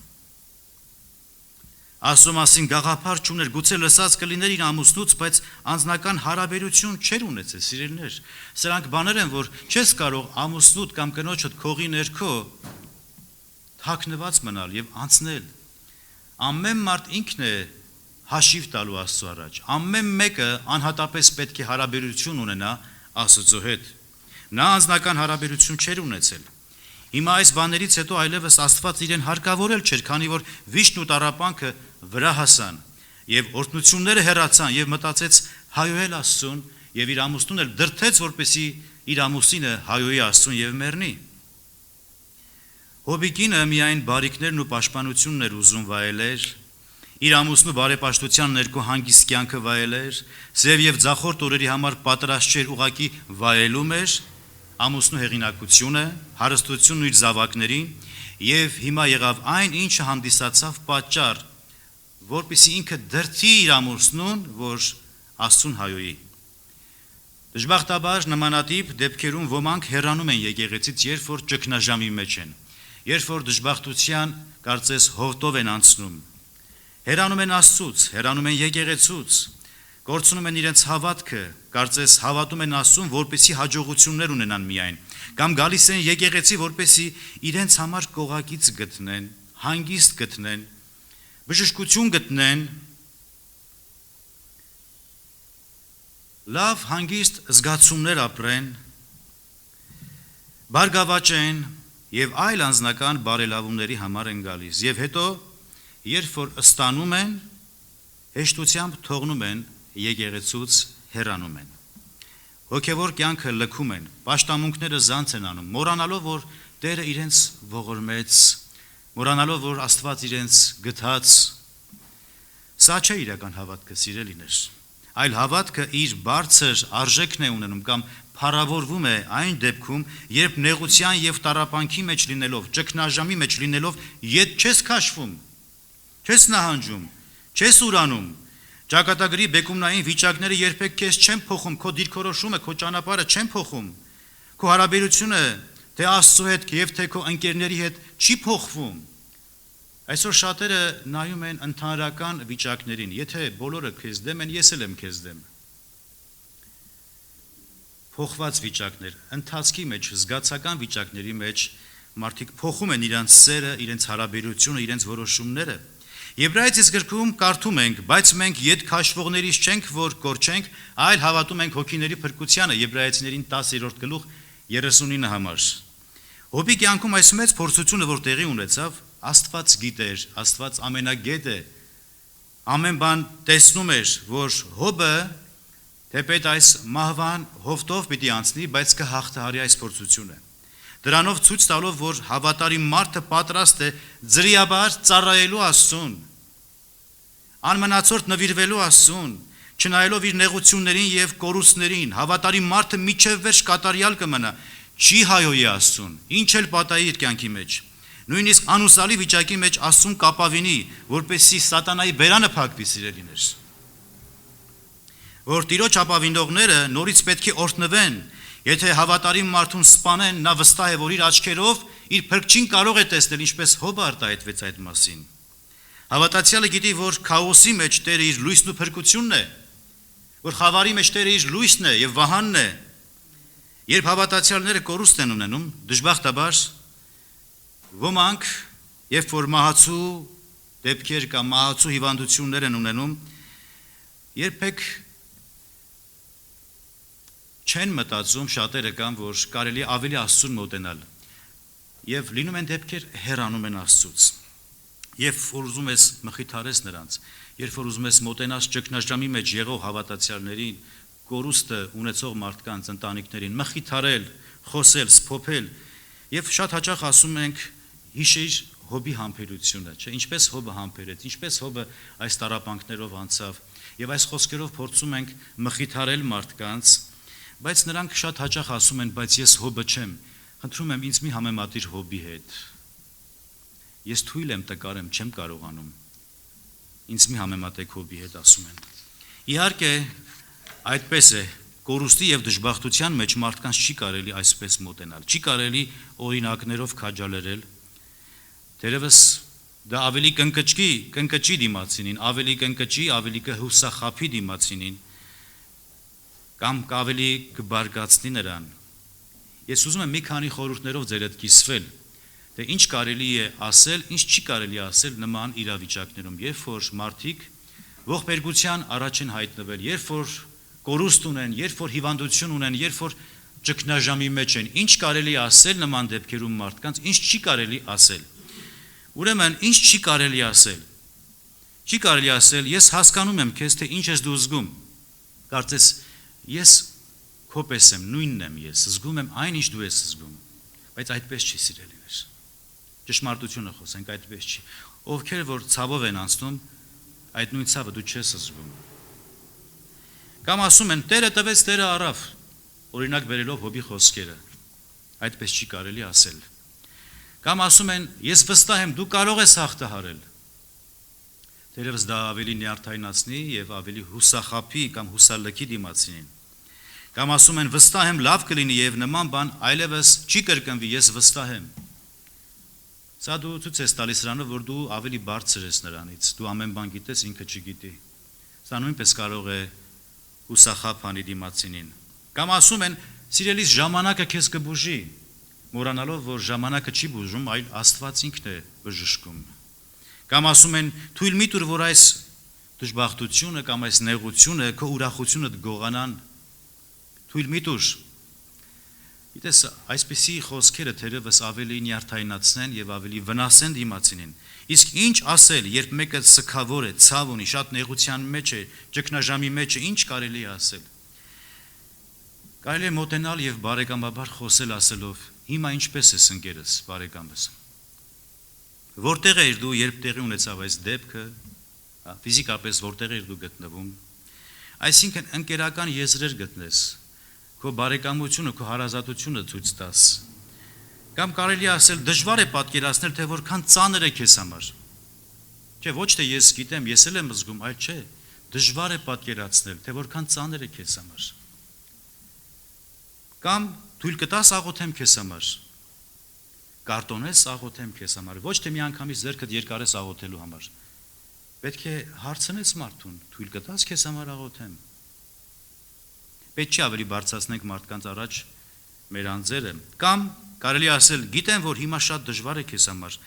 Աստծո մասին գաղափար չուներ, գուցե լսած կլիներ իր ամուսնուց, բայց անձնական հարաբերություն չէր ունեցել, սիրելիներ։ Սրանք բաներ են, որ չես կարող ամուսնուդ կամ կնոջդ քողի ներքո թաքնված մնալ եւ անցնել։ Ամեն մարդ ինքն է հաշիվ տալու Աստծո առաջ։ Ամեն մեկը անհատապես պետք է հարաբերություն ունենա Աստծո հետ։ Նա անձնական հարաբերություն չէր ունեցել։ Հիմա այս բաներից հետո այլևս Աստված իրեն հարկավորել չէր, քանի որ վիշտն ու տառապանքը վրա հասան եւ օրհնությունները հեռացան եւ մտածեց հայոյել Աստծուն եւ իր ամուսնուն էլ դրթեց, որպեսի իր ամուսինը հայոյի Աստծուն եւ մեռնի։ Հոբի կինը միայն բարիքներն ու պաշտպանությունն էր ուզում վայելեր, իր ամուսնու բարեպաշտության ներքո հանգիստ կյանքը վայելեր, սև եւ ձախորդ օրերի համար պատրաստ չէր ուղակի վայելում էր ամուսնու հեղինակությունը, հարստությունն ու իր զավակներին եւ հիմա եղավ այն, ինչը հանդիսացավ պատճառ, որպեսզի ինքը դրթի իր ամուսնուն, որ Աստծուն հայոյի։ Դժբախտաբար նմանատիպ դեպքերում ոմանք հեռանում են եկեղեցից, երբ որ ճգնաժամի մեջ են, երբ որ դժբախտության կարծես հովտով են անցնում, հեռանում են Աստծուց, հեռանում են եկեղեցուց, կորցնում են իրենց հավատքը, կարծես հավատում են Աստծուն, որպեսզի հաջողություններ ունենան միայն, կամ գալիս են եկեղեցի, որպեսզի իրենց համար կողակից գտնեն, հանգիստ գտնեն, բժշկություն գտնեն, լավ հանգիստ զգացումներ ապրեն, բարգավաճեն եւ այլ անձնական բարելավումների համար են գալիս, եւ հետո, երբ որ ստանում են, հեշտությամբ թողնում են եկեղեցուց հեռանում են։ Հոգևոր կյանքը լքում են, պաշտամունքները զանց են անում, մոռանալով, որ Տերը իրենց ողորմեց, մոռանալով, որ Աստված իրենց գթած։ Սա չէ իրական հավատքը, սիրելիներ, այլ հավատքը իր բարձր արժեքն է ունենում կամ փառավորվում է այն դեպքում, երբ նեղության եւ տառապանքի մեջ լինելով, ճգնաժամի մեջ լինելով, ետ չես քաշվում, չես նահանջում, չես ուրանում, ճակատագրի բեկումնային վիճակները երբեք քեզ չեն փոխում, քո դիրքորոշումը, քո ճանապարհը չեն փոխում, քո հարաբերությունը թե Աստծո հետ եւ թե քո ընկերների հետ չի փոխվում։ Այսօր շատերը նայում են ընդհանրական վիճակներին, եթե բոլորը քեզ դեմ են, ես էլ եմ քեզ դեմ։ Փոխված վիճակներ, ընթացքի մեջ, զգացական վիճակների մեջ մարդիկ փոխում են իրենց սերը, իրենց հարաբերությունը, իրենց որոշումները։ Եբրայեցիս գրքում կարդում ենք, բայց մենք յետ քաշվողներից չենք, որ կորչենք, այլ հավատում ենք հոգիների փրկությանը, Եբրայեցիներին 10-րդ գլուխ 39 համար։ Հոբի կյանքում այս մեծ փորձությունը, որ տեղի ունեցավ, Աստված գիտեր, Աստված ամենագետ է, ամեն բան տեսնում էր, որ Հոբը թեպետ այս մահվան հովտով պիտի անցնի, բայց կհաղթահարի այս փորձությունը։ Դրանով ցույց տալով, որ հավատարիմ մարդը պատրաստ է ձրիաբար ծառայելու Աստծուն, անմնացորդ նվիրվելու Աստծուն, չնայելով իր նեղություններին եւ կորուստներին, հավատարիմ մարդը միջև վերջ կատարյալ կմնա, չի հայոյի Աստծուն, ինչ էլ պատահի իր կյանքի մեջ։ Նույնիսկ անուսալի վիճակի մեջ Աստծուն կապավինի, որպեսզի սատանայի բերանը փակվի, սիրելիներ։ Որ Տիրոջ ապավինողները նորից պետք է օրհնվեն, եթե հավատարիմ մարդուն սպանեն, նա վստահ է, որ իր աչքերով իր փրկչին կարող է տեսնել, ինչպես Հոբը արտահայտվեց այդ մասին։ Հավատացյալը գիտի, որ քաոսի մեջ Տերը իր լույսն ու փրկությունն է, որ խավարի մեջ Տերը իր լույսն է եւ վահանն է։ Երբ հավատացյալները կորուստ են ունենում, դժբախտաբար ոմանք, երբ որ մահացու դեպքեր կամ մահացու հիվանդություններ են ունենում, երբեք չեն մտածում, շատերը կան, որ կարելի ավելի Աստծուն մոտենալ, եւ լինում են դեպքեր հեռանում են Աստծուց, երբ որ ուզում ես մխիթարես նրանց, երբ որ ուզում ես մոտենաս ճգնաժամի մեջ եղող հավատացյալներին, կորուստը ունեցող մարդկանց, ընտանիքներին, մխիթարել, խոսել, սփոփել, եւ շատ հաճախ ասում ենք, հիշիր Հոբի համբերությունը, չէ, ինչպես Հոբը համբերեց, ինչպես Հոբը այս տառապանքներով անցավ, եւ այս խոսքերով փորձում ենք մխիթարել մարդկանց, բայց նրանք շատ հաճախ ասում են, բայց ես Հոբը չեմ, խնդրում եմ ինձ մի համեմատիր Հոբի հետ, ես թույլ եմ տկար եմ, չեմ կարողանում, ինձ մի համեմատեք Հոբի հետ, ասում են։ Իհարկե, այդպես է, կորուստի եւ դժբախտության մեջ մարդկանց չի կարելի այսպես մոտենալ, չի կարելի օրինակներով քաջալերել, դերևս դա ավելի կնկճի դիմացինին, ավելի կնկճի, ավելի կհուսախաբի դիմացինին, կամ ավելի կբարգացնի նրան։ Ես ուզում եմ մի քանի խորհուրդներով ձեր հետ կիսվել, թե ինչ կարելի է ասել, ինչ չի կարելի ասել նման իրավիճակներում, երբ որ մարդիկ ողբերգության առաջ են հայտնվել, երբ որ կորուստ ունեն, երբ որ հիվանդություն ունեն, երբ որ ճգնաժամի մեջ են, ինչ կարելի ասել նման դեպքերում մարդկանց, ինչ չի կարելի ասել։ Ուրեմն, ինչ չի կարելի ասել։ Չի կարելի ասել, ես հասկանում եմ քեզ, թե ինչ ես դու զգում։ Կարծես ես քո պես եմ, նույնն եմ ես, զգում եմ այն, ինչ դու ես զգում, բայց այդպես չի, սիրելիներ։ Ճշմարտությունը խոսենք, այդպես չի։ Ովքեր որ ցավով են անցնում, այդ նույն ցավը դու չես զգում։ Կամ ասում են, Տերը տվեց, Տերը առավ, օրինակ բերելով Հոբի խոսքերը, այդպես չի կարելի ասել։ Կամ ասում են, ես վստահ եմ, դու կարող ես հաղթահարել։ Դերևս դա ավելի նյարդայնացնի եւ ավելի հուսախաբի կամ հուսալքի դիմացինին։ Կամ ասում են, վստահ եմ, լավ կլինի եւ նման բան այլևս չի կրկնվի, ես վստահ եմ։ Սա դու ցույց ես տալիս նրանով, որ դու ավելի բարձր ես նրանից, դու ամեն բան գիտես, ինքը չգիտի։ Սա նույնպես կարող է հուսախաբ անի դիմացինին։ Կամ ասում են, սիրելիս ժամանակը քեզ կբուժի, մոռանալով, որ ժամանակը չի բուժում, այլ Աստված ինքն է բժշկում։ Կամ ասում են, թույլ մի տուր, որ այս դժբախտությունը կամ այս նեղությունը քո ուրախությունը գողանան, թույլ մի տուր։ Գիտես, այսպիսի խոսքերը թերևս ավելի նյարդայնացնեն եւ ավելի վնասեն դիմացինին։ Իսկ ինչ ասել, երբ մեկը սքավոր է, ցավ ունի, շատ նեղության մեջ է, ճգնաժամի մեջ է, ինչ կարելի է ասել։ Կարելի է մոտենալ եւ բարեկամաբար խոսել ասելով. Հիմա ինչպես ես ընկերս, բարեկամս։ Որտեղ ես դու, երբ տեղի ունեցավ այս դեպքը, ֆիզիկապես որտեղ ես դու գտնվում։ Այսինքն ընկերական եզրեր գտնես, քո բարեկամությունը, քո հարազատությունը ցույց տաս։ Կամ կարելի է ասել դժվար է պատկերացնել, թե որքան ծանր է քեզ համար։ Չէ, ոչ թե ես գիտեմ, ես էլ եմ զգում, այլ չէ, դժվար է պատկերացնել, թե որքան ծանր է քեզ համար։ Կամ թույլ կտաս աղոթեմ քեզ համար։ Կարտոնես աղոթեմ քեզ համար, ոչ թե մի անգամից ձեռքդ երկարես աղոթելու համար։ Պետք է հարցնես մարդուն, թույլ կտաս քեզ համար աղոթեմ։ Պետք չի ավելի բարձրացնենք մարդկանց առաջ մեր անձերը, կամ կարելի ասել, գիտեմ, որ հիմա շատ դժվար է քեզ համար,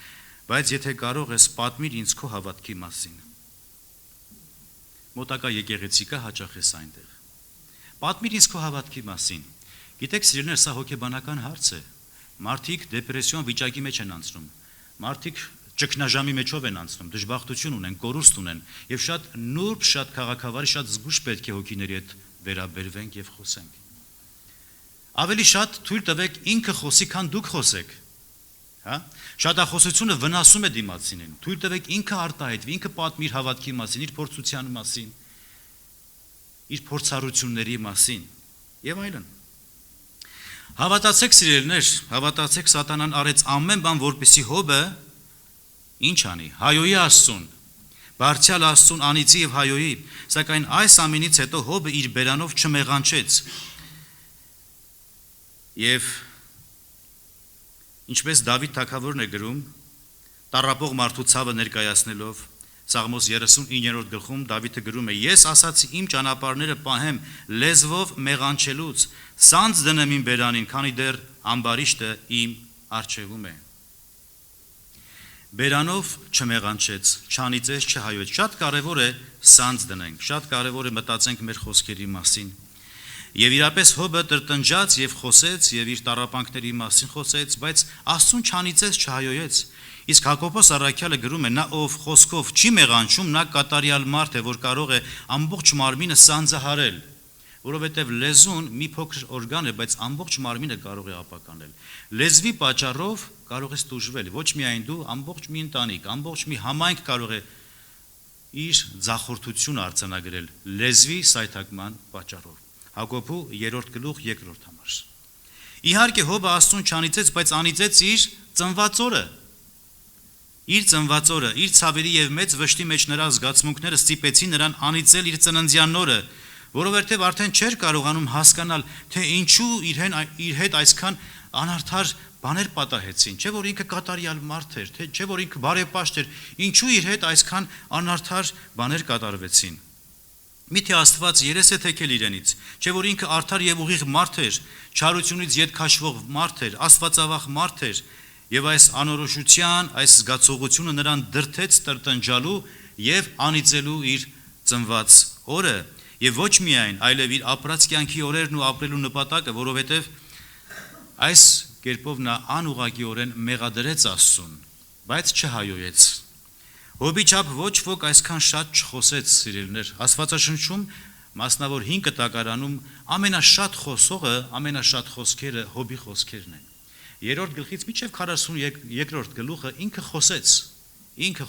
բայց եթե կարող ես, պատմիր ինձ քո հավատքի մասին։ Մոտակա եկեղեցի կա, հաճախ ես այնտեղ։ Պատմիր ինձ քո հավատքի մասին։ Գիտեք, սիրելիներ, սա հոգեբանական հարց է։ Մարդիկ դեպրեսիոն վիճակի մեջ են անցնում։ Մարդիկ ճգնաժամի մեջով են անցնում, դժբախտություն ունեն, կորուստ ունեն, եւ շատ նուրբ, շատ քաղաքավարի, շատ զգուշ պետք է հոգիների հետ վերաբերվենք եւ խոսենք։ Ավելի շատ թույլ տվեք ինքը խոսի, քան դուք խոսեք։ Հա? Շատախոսությունը վնասում է դիմացինին։ Թույլ տվեք ինքը արտահայտվի, ինքը պատմի իր հավատքի մասին, իր փորձության մասին, իր փորձառությունների մասին եւ այլն։ Հավատացեք, սիրելիներ, հավատացեք, սատանան արեց ամեն բան, որպեսզի Հոբը ինչ անի, հայոյի Աստծուն, բարձրյալ Աստծուն անիծի եւ հայոյի, սակայն այս ամենից հետո Հոբը իր բերանով չմեղանչեց։ Եվ ինչպես Դավիթ թագավորն է գրում, տառապող մարդու ցավը ներկայացնելով, Սաղմոս 39-րդ գլխում Դավիթը գրում է. Ես ասացի իմ ճանապարհները պահեմ լեզվով մեղանչելուց, սանձ դնեմ իմ բերանին, քանի դեռ ամբարիշտը իմ առջևում է։ Բերանով չմեղանչեց, չանիծեց, չհայոց։ Շատ կարևոր է սանձ դնենք, շատ կարևոր է մտածենք մեր խոսքերի մասին։ Եվ իրապես Հոբը տրտնջաց եւ խոսեց եւ իր տառապանքների մասին խոսեց, բայց Աստծուն չանիծեց, չհայոյեց։ Իսկ Հակոբոս առաքյալը գրում է. նա ով խոսքով չի մեղանչում, նա կատարյալ մարդ է, որ կարող է ամբողջ մարմինը սանձահարել, որովհետեւ լեզուն մի փոքր օրգան է, բայց ամբողջ մարմինը կարող է ապականել։ Լեզվի պատճառով կարող ես տուժվել, ոչ միայն դու, ամբողջ մի ընտանիք, ամբողջ մի համայնք կարող է իր ձախորդությունը արձանագրել լեզվի սայթակման պատճառով։ Հակոբու 3-րդ գլուխ 2-րդ համար։ Իհարկե Հոբը Աստծուն չանիծեց, բայց անիծեց իր ծնված օրը։ Իր ծնված օրը, իր ցավերի եւ մեծ վշտի մեջ նրա զգացմունքները ստիպեցին նրան անիծել իր ծննդյան օրը, որովհետեւ արդեն չէր կարողանում հասկանալ, թե ինչու իր հետ այսքան անարդար բաներ պատահեցին, չէ որ ինքը կատարյալ մարդ էր, թե չէ որ ինքը բարեպաշտ էր, ինչու իր հետ այսքան անարդար բաներ կատարվեցին։ Միթե Աստված երես է թեքել իրենից, չէ որ ինքը արդար եւ ուղիղ մարդ էր, չարությունից ետ քաշվող մարդ էր, աստվածավախ մարդ էր, եւ այս անորոշության, այս զգացողությունը նրան դրթեց տրտնջալու եւ անիծելու իր ծնված օրը, եւ ոչ միայն, այլև իր ապրած կյանքի օրերն ու ապրելու նպատակը, որովհետեւ այս կերպով նա անուղղակիորեն մեղադրեց Աստծուն, բայց չհայոյեց։ Հոբի չափ ոչ ոք այսքան շատ չխոսեց, սիրելիներ։ Աստվածաշնչում մասնավոր 5 կտակարանում ամենաշատ խոսողը, ամենաշատ խոսքերը Հոբի խոսքերն են։ 3-րդ գլխից մինչև 42-րդ գլուխը ինքը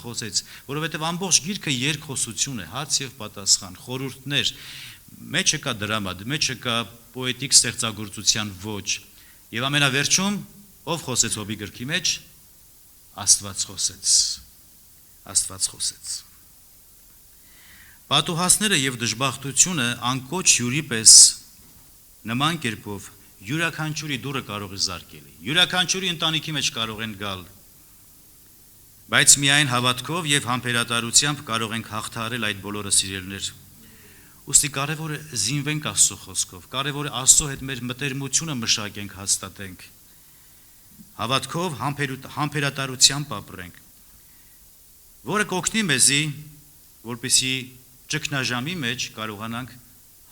խոսեց, որովհետև ամբողջ գիրքը երկխոսություն է, հարց եւ պատասխան, խորհուրդներ, մեջը կա դրամա, մեջը կա պոետիկ ստեղծագործության ոճ։ Եվ ամենավերջում ով խոսեց Հոբի գրքի մեջ։ Աստված խոսեց։ Պատուհասները եւ դժբախտությունը անկոչ հյուրի պես նման կերպով յուրաքանչյուրի դուրը կարող է զարկել։ Յուրաքանչյուրի ընտանիքի մեջ կարող են գալ, բայց միայն հավատքով եւ համբերատարությամբ կարող ենք հաղթահարել այդ բոլորը, սիրելիներ։ Ուստի կարևոր է զինվենք Աստծո խոսքով, կարևոր է Աստծո հետ մեր մտերմությունը մշակենք, հաստատենք։ Հավատքով, համբերատարությամբ ապրենք, որը կօգնի մեզի, որպեսզի ճգնաժամի մեջ կարողանանք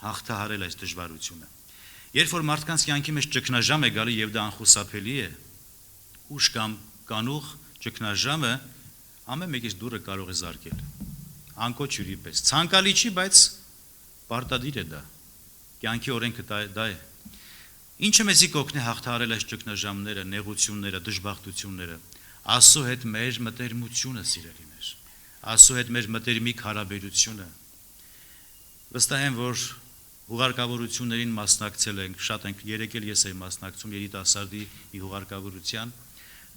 հաղթահարել այս դժվարությունը։ Երբ որ մարդկանց կյանքի մեջ ճգնաժամ է գալի եւ դա անխուսափելի է, ուշ կամ կանուխ ճգնաժամը ամեն մեկից դուրը կարող է զարկել։ Անկոչ հյուրի պես։ Ցանկալի չի, բայց պարտադիր է դա։ Կյանքի օրենքը դա է։ Ինչը մեզի կօգնի հաղթահարել այս ճգնաժամները, նեղությունները, դժբախտությունները։ Աստծո հետ մեր մտերմությունը, սիրելիներ։ Աստծո հետ մեր մտերմիկ հարաբերությունը։ Վստահ եմ, որ հուղարկավորություններին մասնակցել ենք, շատ ենք, երեք էլ ես եմ մասնակցում երիտասարդի հուղարկավորության,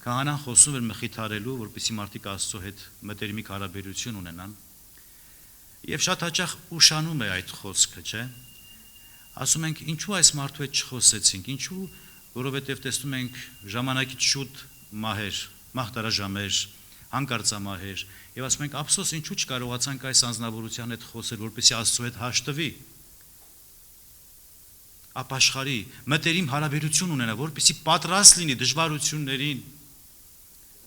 քահանան խոսում էր մխիթարելու, որպեսզի մարդիկ Աստծո հետ մտերմիկ հարաբերություն ունենան, եւ շատ հաճախ ուշանում է այդ խոսքը, չէ՞։ Ասում ենք, ինչու այս մարդու հետ չխոսեցինք, ինչու, որովհետեւ տեսնում ենք ժամանակից շուտ մահեր, մահտարաժամեր, հանկարծամահեր, եւ ասում ենք, ափսոս, ինչու չկարողացանք այս անձնավորության հետ խոսել, որպեսզի Աստծո հետ հաշտվի, ապաշխարի, մտերիմ հարաբերություն ունենա, որպեսզի պատրաստ լինի դժվարություններին,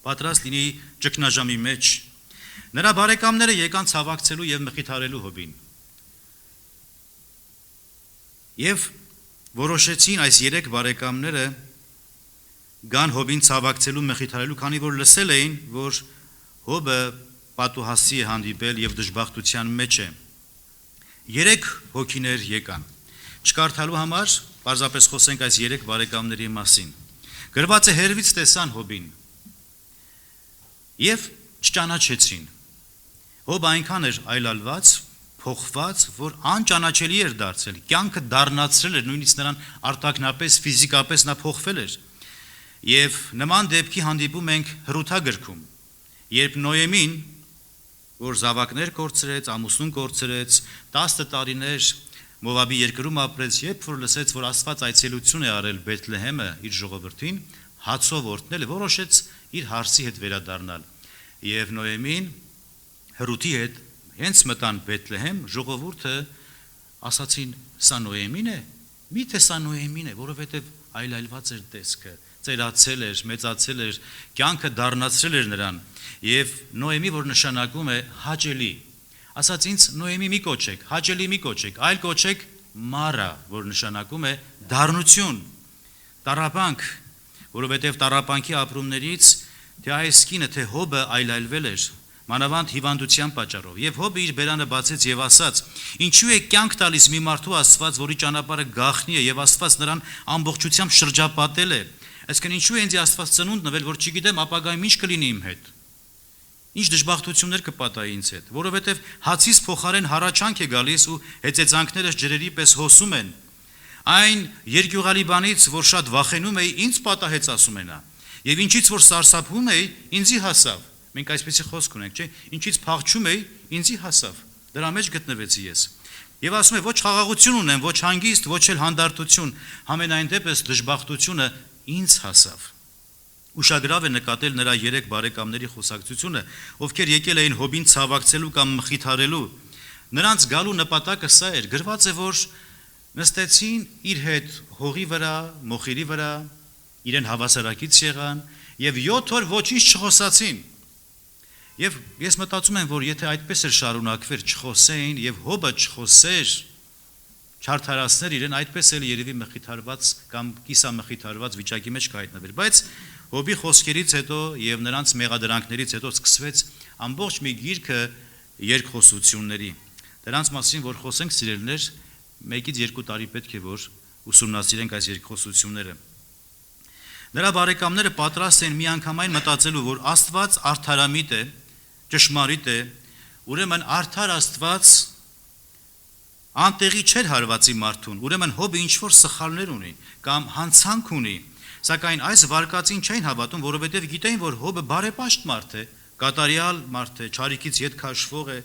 պատրաստ լինի ճգնաժամի մեջ։ Նրա բարեկամները եկան ցավակցելու եւ մխիթարելու Հոբին։ Եվ որոշեցին այս 3 բարեկամները գան Հոբին ցավակցելու, մխիթարելու, քանի որ լսել էին, որ Հոբը պատուհասի է հանդիպել եւ դժբախտության մեջ է։ 3 հոգիներ եկան։ Չկարդալու համար պարզապես խոսենք այս 3 բարեկամների մասին։ Գրված է հերվից տեսան Հոբին եւ չճանաչեցին։ Հոբը այնքան էր այլալված, փոխված, որ անճանաչելի էր դարձել, կյանքը դառնացրել էր, նույնիսկ նրան արտակնապես, ֆիզիկապես նա փոխվել էր։ Եվ նման դեպքի հանդիպում ենք Հռութագրքում, երբ Նոեմին, որ զավակներ կորցրեց, ամուսնուն կորցրեց, 10 տարիներ Մովաբի երկրում ապրեց, երբ որ լսեց, որ Աստված այցելություն է արել Բեթլեհեմը իր ժողովրդին, հացով օրհնել, որոշեց իր հարսի հետ վերադառնալ։ Եվ Նոեմին Հռութի հետ հենց մտան Բեթլեհեմ, ժողովուրդը ասացին, սա Նոեմին է, միթե սա Նոեմին է, որովհետև այլայլված էր տեսքը, ծերացել էր, մեծացել էր, կյանքը դառնացրել էր նրան, եւ Նոեմի, որ նշանակում է հաճելի, ասաց ինձ Նոեմի մի կոչեք, հաճելի մի կոչեք, այլ կոչեք Մարա, որ նշանակում է դառնություն, տառապանք, որովհետև տառապանքի ապրումներից թե այս կինը, թե Հոբը այլայլվել էր, մանավանդ հիվանդության պատճառով, եւ Հոբը իր բերանը բացեց եւ ասաց. Ինչու է կյանք տալիս մի մարդու Աստված, որի ճանապարհը գաղտնի է եւ Աստված նրան ամբողջությամբ շրջապատել է։ Այսինքն ինչու է ինձ Աստված ծնունդ նվել, որ չգիտեմ ապագայում ինչ կլինի իմ հետ։ Ինչ դժբախտություններ կպատահի ինձ հետ, որովհետև հացից փոխարեն հառաչանք է գալիս ու հեծեծանքներս ջրերի պես հոսում են։ Այն երկյուղալի բանից, որ շատ վախենում էի, ինձ պատահեց, ասում է նա։ Եվ ինչից որ սարսափում էի, ինձի հասավ։ Մենք այսպեսի խոսք ունենք, չէ՞։ Ինչից փախչում էի, ինձի հասավ։ Դրա մեջ գտնվեցի ես։ Եվ ասում է, ոչ խաղաղություն ունեմ, ոչ հանգիստ, ոչ էլ հանդարտություն, համենայն դեպս դժբախտությունը ինձ հասավ։ Ուշագրավ է նկատել նրա 3 բարեկամների խոսակցությունը, ովքեր եկել էին Հոբին ցավակցելու կամ մխիթարելու։ Նրանց գալու նպատակը սա էր, գրված է, որ նստեցին իր հետ հողի վրա, մոխիրի վրա, իրեն հավասարակից եղան եւ 7 օր ոչինչ չխոսացին։ Եվ ես մտածում եմ, որ եթե այդպես էր շարունակվեր, չխոսեին եւ Հոբը չխոսեր, չարթարացներ իրեն, այդպես էլ երևի մխիթարված կամ կիսամխիթարված վիճակի մեջ կհայտնվեր, բայց Հոբի խոսքերից հետո եւ նրանց մեղադրանքներից հետո սկսվեց ամբողջ մի գիրքը երկխոսությունների։ Դրանց մասին որ խոսենք, սիրելիներ, 1-ից 2 տարի պետք է որ ուսումնասիրենք այս երկխոսությունները։ Նրա բարեկամները պատրաստ են միանգամայն մտածելու, որ Աստված արդարամիտ է, ճշմարիտ է, ուրեմն արդար Աստված անտեղի չէր հարվածի մարդուն, ուրեմն Հոբը ինչ-որ սխալներ ունի կամ հանցանք ունի, սակայն այս վարկածին չէին հավատում, որովհետև գիտեին, որ Հոբը բարեպաշտ մարդ է, կատարյալ մարդ է, չարիքից ետ քաշվող է,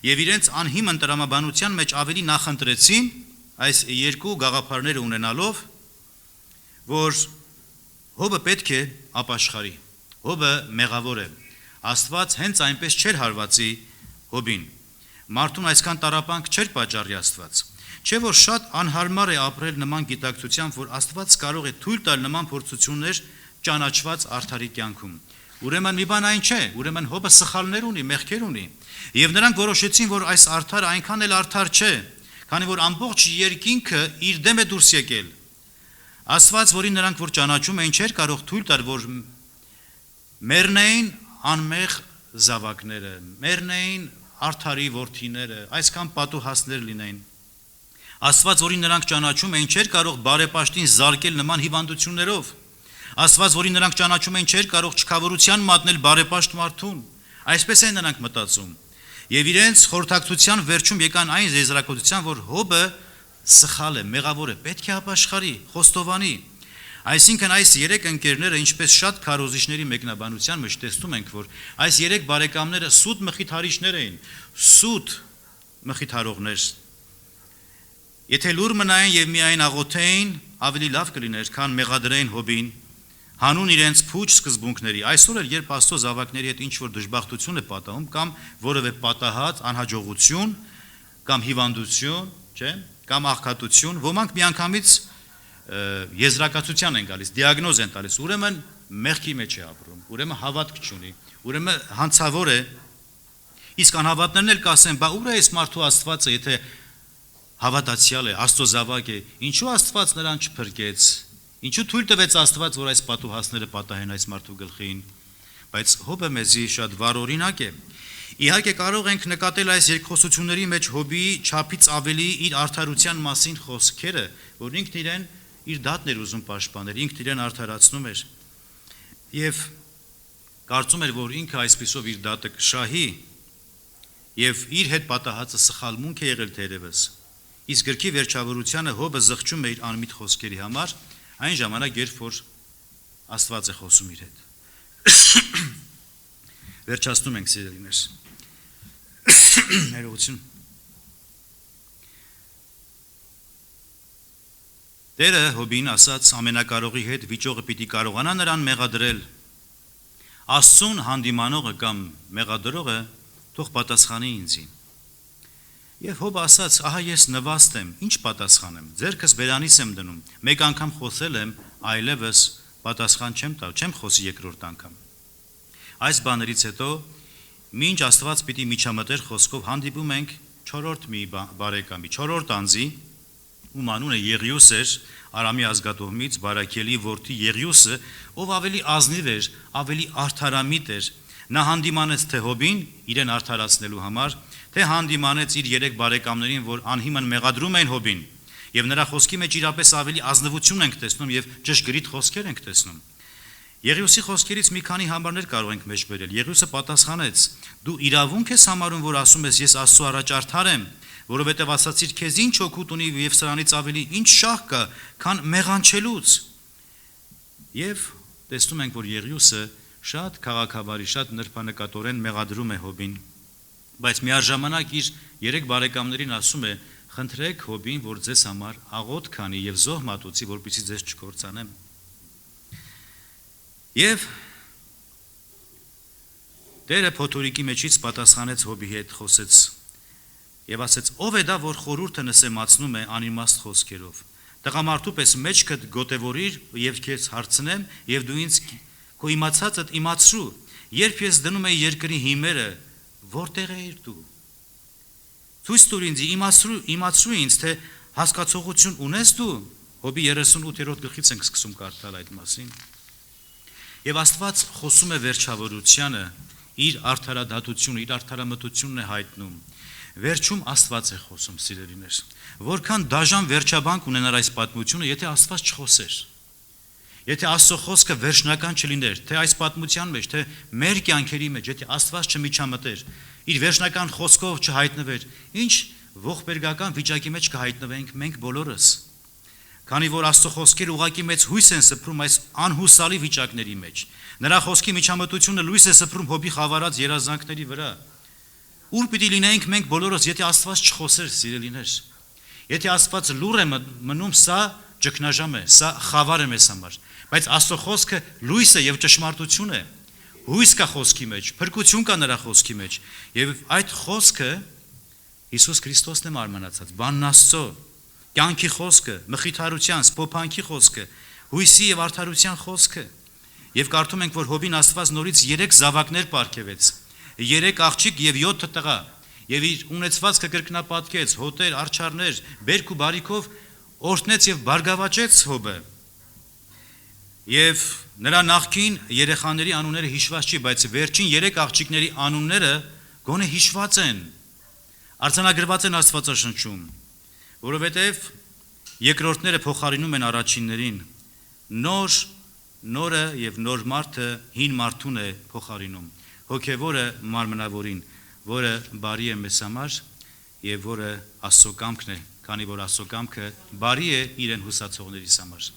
եւ իրենց անհիմն տրամաբանության մեջ ավելի նախընտրեցին այս 2 գաղափարները ունենալով, որ Հոբը պետք է ապաշխարի, Հոբը մեղավոր է, Աստված հենց այնպես չէր հարվածի Հոբին, մարդուն այսքան տառապանք չէր պատճառի Աստված, չէ որ շատ անհարմար է ապրել նման գիտակցությամբ, որ Աստված կարող է թույլ տալ նման փորձություններ ճանաչված արդարի կյանքում, ուրեմն մի բան այն չէ, ուրեմն Հոբը սխալներ ունի, մեղքեր ունի, եւ նրանք որոշեցին, որ այս արդարը այնքան էլ արդար չէ, քանի որ ամբողջ երկինքը իր դեմ է դուրս եկել, Աստված, որին նրանք որ ճանաչում էին, չէր կարող թույլ տալ, որ մեռնեին անմեղ զավակները, մեռնեին արդարի որդիները, այսքան պատուհասներ լինեին։ Աստված, որին նրանք ճանաչում էին, չէր կարող բարեպաշտին զարկել նման հիվանդություններով։ Աստված, որին նրանք ճանաչում էին, չէր կարող չքավորության մատնել բարեպաշտ մարդուն։ Այսպես են նրանք մտածում։ Եվ իրենց խորհրդակցության վերջում եկան այն եզրակացության, որ Հոբը սխալ է, մեղավոր է, պետք է ապաշխարի, խոստովանի։ Այսինքն այս 3 ընկերները, ինչպես շատ քարոզիչների մեկնաբանության մեջ տեսնում ենք, որ այս 3 բարեկամները սուտ մխիթարիչներ էին, սուտ մխիթարողներ։ Եթե լուր մնային եւ միայն աղոթեին, ավելի լավ կլիներ, քան մեղադրեին Հոբին, հանուն իրենց փուչ սկզբունքների։ Այսօր էլ երբ Աստծո զավակների հետ ինչ որ դժբախտություն է պատահում կամ որևէ պատահած անհաջողություն կամ հիվանդություն, չէ՞, կամ աղքատություն, ոմանք միանգամից եզրակացության են գալիս, դիագնոզ են տալիս, ուրեմն մեղքի մեջ է ապրում, ուրեմն հավատք չունի, ուրեմն հանցավոր է։ Իսկ անհավատներն էլ կասեն, բա ուր է այս մարդու Աստվածը, եթե հավատացյալ է, Աստծո զավակ է, ինչու Աստված նրան չփրկեց, ինչու թույլ տվեց Աստված, որ այս պատուհասները պատահեն այս մարդու գլխին։ Բայց Հոբը մեզի շատ վառօրինակ է։ Իհարկե կարող ենք նկատել այս երկխոսությունների մեջ Հոբի չափից ավելի իր արդարության մասին խոսքերը, որ ինքն իրեն իր դատն էր ուզում պաշտպանել, ինքն իրեն արդարացնում էր եւ կարծում էր, որ ինքը այսպիսով իր դատը կշահի եւ իր հետ պատահածը սխալմունք է եղել թերևս։ Իսկ գրքի վերջավորությանը Հոբը զղջում է իր անմիտ խոսքերի համար, այն ժամանակ, երբ որ Աստված է խոսում իր հետ։ Վերջացնում ենք, սիրելիներ։ Ներողություն։ Տերը Հոբին ասաց ամենակարողի հետ վիճողը պիտի կարողանա նրան մեղադրել։ Աստծուն հանդիմանողը կամ մեղադրողը թող պատասխանի ինձի։ Եվ Հոբը ասաց, ահա ես նվաստ եմ, ինչ պատասխանեմ, ձեռքս բերանից եմ դնում, մեկ անգամ խոսել եմ, այլևս պատասխան չեմ տալ, չեմ խոսի երկրորդ անգամ։ Այս բաներից հետո, մինչ Աստված պիտի միջամտեր խոսքով հանդիպում ենք 4-րդ մի բարեկամի, 4-րդ անձի, ում անունը Եղիուս էր, Արամի ազգատոհմից Բարաքելի որդի Եղիուսը, ով ավելի ազնիվ էր, ավելի արդարամիտ էր, նա հանդիմանեց թե Հոբին իրեն արդարացնելու համար, թե հանդիմանեց իր 3 բարեկամներին, որ անհիմն մեղադրում էին Հոբին, եւ նրա խոսքի մեջ իրապես ավելի ազնվություն ենք տեսնում եւ ճշգրիտ խոսքեր ենք տեսնում։ Եղիուսի խոսքերից մի քանի համարներ կարող ենք մեջ բերել։ Եղիուսը պատասխանեց. դու իրավունք ես համարում, որ ասում ես ես Աստծո առաջ արդար եմ, որովհետև ասացիր քեզ ինչ օգուտ ունի եւ սրանից ավելի ինչ շահ կա, քան մեղանչելուց։ Եվ տեսնում ենք, որ Եղիուսը շատ քաղաքավարի, շատ նրբանկատորեն մեղադրում է Հոբին, բայց միաժամանակ իր 3 բարեկամներին ասում է. խնդրեք Հոբին, որ ձեզ համար աղոթ քանի եւ զոհ մատուցի, որպեսզի ձեզ չկործանեմ։ Եվ Տերը փոթորիկի մեջից պատասխանեց Հոբի հետ, խոսեց եւ ասեց. ով է դա, որ խորհուրդը նսեմացնում է անիմաստ խոսքերով։ Տղամարդու պես մեջքդ գոտևորիր եւ քեզ հարցնեմ եւ դու ինձ քո իմացածդ իմացրու, երբ ես դնում եի երկրի հիմերը, որտեղ էիր դու։ Ցույց տուր ինձ, իմացրու ինձ, թե հասկացողություն ունես դու։ Հոբի 38-րդ գլխից ենք սկսում կարդալ այդ մասին։ Եվ Աստված խոսում է վերջավորությանը, իր արդարադատությունը, իր արդարամտությունն է հայտնում։ Վերջում Աստված է խոսում, սիրելիներ։ Որքան դաժան վերջաբանք ունենար այս պատմությունը, եթե Աստված չխոսեր։ Եթե Աստծո խոսքը վերջնական չլիներ, թե այս պատմության մեջ, թե մեր կյանքերի մեջ, եթե Աստված չմիջամտեր, իր վերջնական խոսքով չհայտնվեր, ինչ ողբերգական վիճակի մեջ կհայտնվենք մենք բոլորս։ Քանի որ Աստծո խոսքերը ուղղակի մեծ հույս են սփռում այս անհուսալի վիճակների մեջ։ Նրա խոսքի միջամտությունը լույս է սփռում Հոբի խավարած երազանքների վրա։ Ուր պիտի լինեինք մենք բոլորս, եթե Աստված չխոսեր, սիրելիներ։ Եթե Աստված լուռ է մնում, սա ճգնաժամ է, սա խավար է մեզ համար։ Բայց Աստծո խոսքը լույս է եւ ճշմարտություն է։ Հույս կա խոսքի մեջ, փրկություն կա նրա խոսքի մեջ, եւ այդ խոսքը Հիսուս Քրիստոսն է մարմնացած, բանն Աստծո, կյանքի խոսքը, մխիթարության, սփոփանքի խոսքը, հույսի եւ արդարության խոսքը։ Եվ կարդում ենք, որ Հոբին Աստված նորից 3 զավակներ պարգևեց, 3 աղջիկ եւ 7 տղա, եւ իր ունեցվածքը կրկնապատկեց, հոտեր, արջառներ, բերք ու բարիքով օրհնեց եւ բարգավաճեց Հոբը։ Եվ նրա նախկին երեխաների անունները հիշված չի, բայց վերջին 3 աղջիկների անունները գոնե հիշված են, արձանագրված են Աստվածաշնչում, որովհետև երկրորդները փոխարինում են առաջիններին, նորը եւ նոր մարդը հին մարդուն է փոխարինում, հոգևորը մարմնավորին, որը բարի է մեզ համար եւ որը Աստծո կամքն է քանի որ Աստծո կամքը բարի է իրեն հուսացողներիս համար։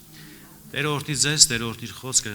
Տերը օրհնի ձեզ, Տերը օրհնի խոսքը